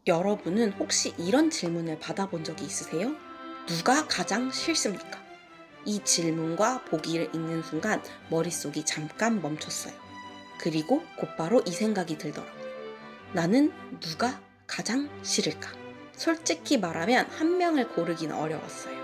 여러분은 혹시 이런 질문을 받아본 적이 있으세요? 누가 가장 싫습니까? 이 질문과 보기를 읽는 순간 머릿속이 잠깐 멈췄어요. 그리고 곧바로 이 생각이 들더라고요. 나는 누가 가장 싫을까? 솔직히 말하면 한 명을 고르기는 어려웠어요.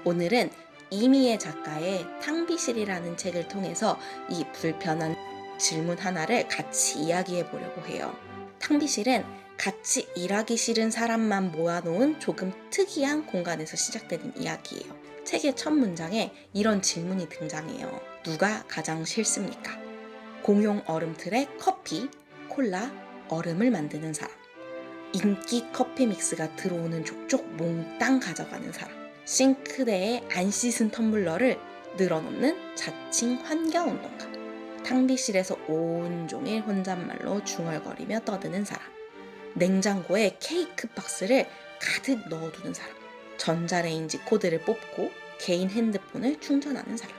오늘은 이미애 작가의 탕비실이라는 책을 통해서 이 불편한 질문 하나를 같이 이야기해 보려고 해요. 탕비실은 같이 일하기 싫은 사람만 모아놓은 조금 특이한 공간에서 시작되는 이야기예요. 책의 첫 문장에 이런 질문이 등장해요. 누가 가장 싫습니까? 공용 얼음틀에 커피, 콜라, 얼음을 만드는 사람. 인기 커피 믹스가 들어오는 족족 몽땅 가져가는 사람. 싱크대에 안 씻은 텀블러를 늘어놓는 자칭 환경운동가. 탕비실에서 온종일 혼잣말로 중얼거리며 떠드는 사람. 냉장고에 케이크 박스를 가득 넣어두는 사람. 전자레인지 코드를 뽑고 개인 핸드폰을 충전하는 사람.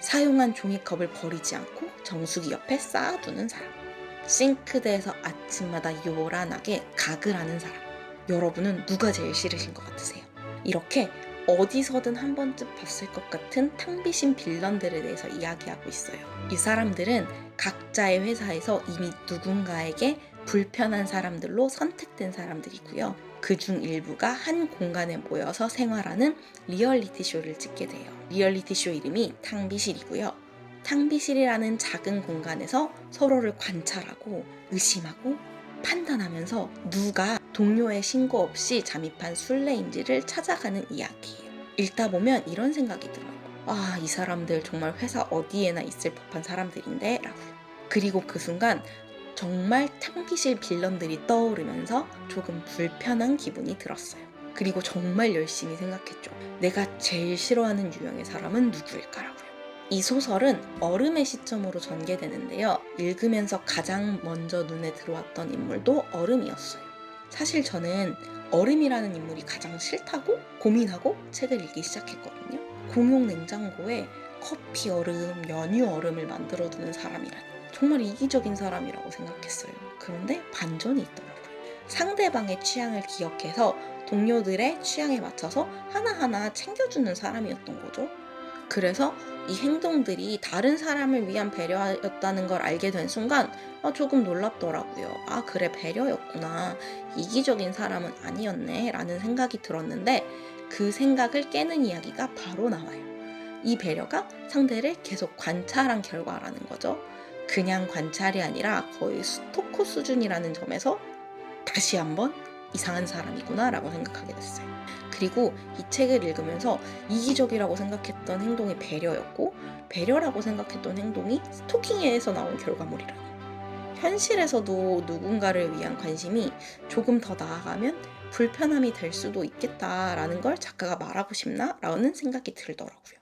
사용한 종이컵을 버리지 않고 정수기 옆에 쌓아두는 사람. 싱크대에서 아침마다 요란하게 가글 하는 사람. 여러분은 누가 제일 싫으신 것 같으세요? 이렇게 어디서든 한 번쯤 봤을 것 같은 탕비신 빌런들에 대해서 이야기하고 있어요. 이 사람들은 각자의 회사에서 이미 누군가에게 불편한 사람들로 선택된 사람들이고요. 그중 일부가 한 공간에 모여서 생활하는 리얼리티 쇼를 찍게 돼요. 리얼리티 쇼 이름이 탕비실이고요. 탕비실이라는 작은 공간에서 서로를 관찰하고 의심하고 판단하면서 누가 동료의 신고 없이 잠입한 술래인지를 찾아가는 이야기예요. 읽다 보면 이런 생각이 들어요. 아, 이 사람들 정말 회사 어디에나 있을 법한 사람들인데 라고요. 그리고 그 순간 정말 탕비실 빌런들이 떠오르면서 조금 불편한 기분이 들었어요. 그리고 정말 열심히 생각했죠. 내가 제일 싫어하는 유형의 사람은 누구일까라고요. 이 소설은 얼음의 시점으로 전개되는데요. 읽으면서 가장 먼저 눈에 들어왔던 인물도 얼음이었어요. 사실 저는 얼음이라는 인물이 가장 싫다고 고민하고 책을 읽기 시작했거든요. 공용 냉장고에 커피 얼음, 연유 얼음을 만들어두는 사람이란 정말 이기적인 사람이라고 생각했어요. 그런데 반전이 있더라고요. 상대방의 취향을 기억해서 동료들의 취향에 맞춰서 하나하나 챙겨주는 사람이었던 거죠. 그래서 이 행동들이 다른 사람을 위한 배려였다는 걸 알게 된 순간 조금 놀랍더라고요. 아, 그래, 배려였구나. 이기적인 사람은 아니었네 라는 생각이 들었는데 그 생각을 깨는 이야기가 바로 나와요. 이 배려가 상대를 계속 관찰한 결과라는 거죠. 그냥 관찰이 아니라 거의 스토커 수준이라는 점에서 다시 한번 이상한 사람이구나 라고 생각하게 됐어요. 그리고 이 책을 읽으면서 이기적이라고 생각했던 행동이 배려였고 배려라고 생각했던 행동이 스토킹에서 나온 결과물이라니. 현실에서도 누군가를 위한 관심이 조금 더 나아가면 불편함이 될 수도 있겠다라는 걸 작가가 말하고 싶나? 라는 생각이 들더라고요.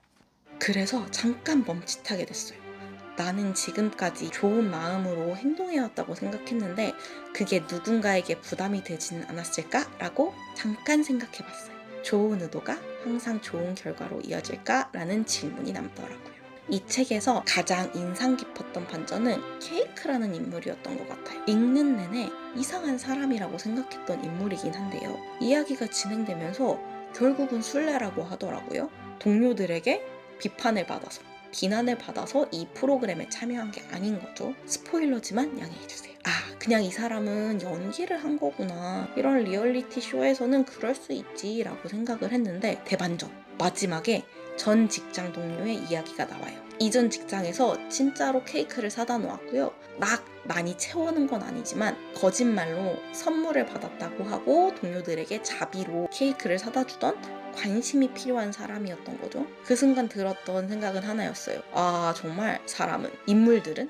그래서 잠깐 멈칫하게 됐어요. 나는 지금까지 좋은 마음으로 행동해왔다고 생각했는데 그게 누군가에게 부담이 되지는 않았을까? 라고 잠깐 생각해봤어요. 좋은 의도가 항상 좋은 결과로 이어질까? 라는 질문이 남더라고요. 이 책에서 가장 인상 깊었던 반전은 케이크라는 인물이었던 것 같아요. 읽는 내내 이상한 사람이라고 생각했던 인물이긴 한데요. 이야기가 진행되면서 결국은 술래라고 하더라고요. 동료들에게 비난을 받아서 이 프로그램에 참여한 게 아닌 거죠. 스포일러지만 양해해주세요. 아, 그냥 이 사람은 연기를 한 거구나. 이런 리얼리티 쇼에서는 그럴 수 있지 라고 생각을 했는데 대반전. 마지막에 전 직장 동료의 이야기가 나와요. 이전 직장에서 진짜로 케이크를 사다 놓았고요. 막 많이 채우는 건 아니지만 거짓말로 선물을 받았다고 하고 동료들에게 자비로 케이크를 사다 주던 관심이 필요한 사람이었던 거죠. 그 순간 들었던 생각은 하나였어요. 아, 정말 인물들은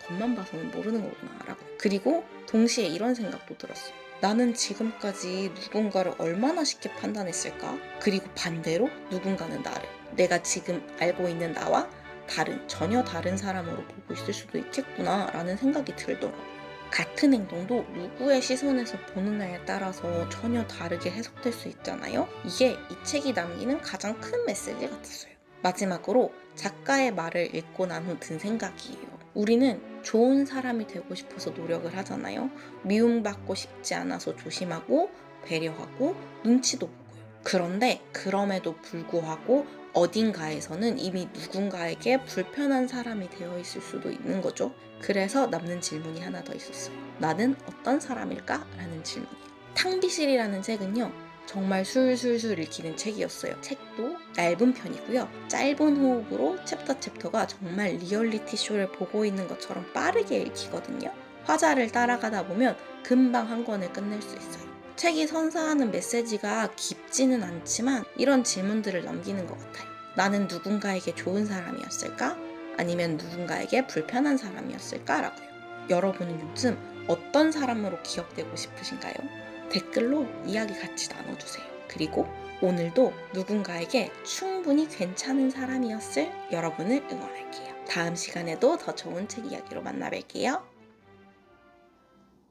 겉만 봐서는 모르는 거구나 라고. 그리고 동시에 이런 생각도 들었어요. 나는 지금까지 누군가를 얼마나 쉽게 판단했을까? 그리고 반대로 누군가는 내가 지금 알고 있는 나와 전혀 다른 사람으로 보고 있을 수도 있겠구나 라는 생각이 들더라고요. 같은 행동도 누구의 시선에서 보느냐에 따라서 전혀 다르게 해석될 수 있잖아요. 이게 이 책이 남기는 가장 큰 메시지 같았어요. 마지막으로 작가의 말을 읽고 난 후 든 생각이에요. 우리는 좋은 사람이 되고 싶어서 노력을 하잖아요. 미움받고 싶지 않아서 조심하고 배려하고 눈치도 보고요. 그런데 그럼에도 불구하고 어딘가에서는 이미 누군가에게 불편한 사람이 되어 있을 수도 있는 거죠. 그래서 남는 질문이 하나 더 있었어요. 나는 어떤 사람일까? 라는 질문이에요. 탕비실이라는 책은요, 정말 술술술 읽히는 책이었어요. 책도 얇은 편이고요. 짧은 호흡으로 챕터가 정말 리얼리티 쇼를 보고 있는 것처럼 빠르게 읽히거든요. 화자를 따라가다 보면 금방 한 권을 끝낼 수 있어요. 책이 선사하는 메시지가 깊지는 않지만 이런 질문들을 남기는 것 같아요. 나는 누군가에게 좋은 사람이었을까? 아니면 누군가에게 불편한 사람이었을까? 라고요. 여러분은 요즘 어떤 사람으로 기억되고 싶으신가요? 댓글로 이야기 같이 나눠주세요. 그리고 오늘도 누군가에게 충분히 괜찮은 사람이었을 여러분을 응원할게요. 다음 시간에도 더 좋은 책 이야기로 만나 뵐게요.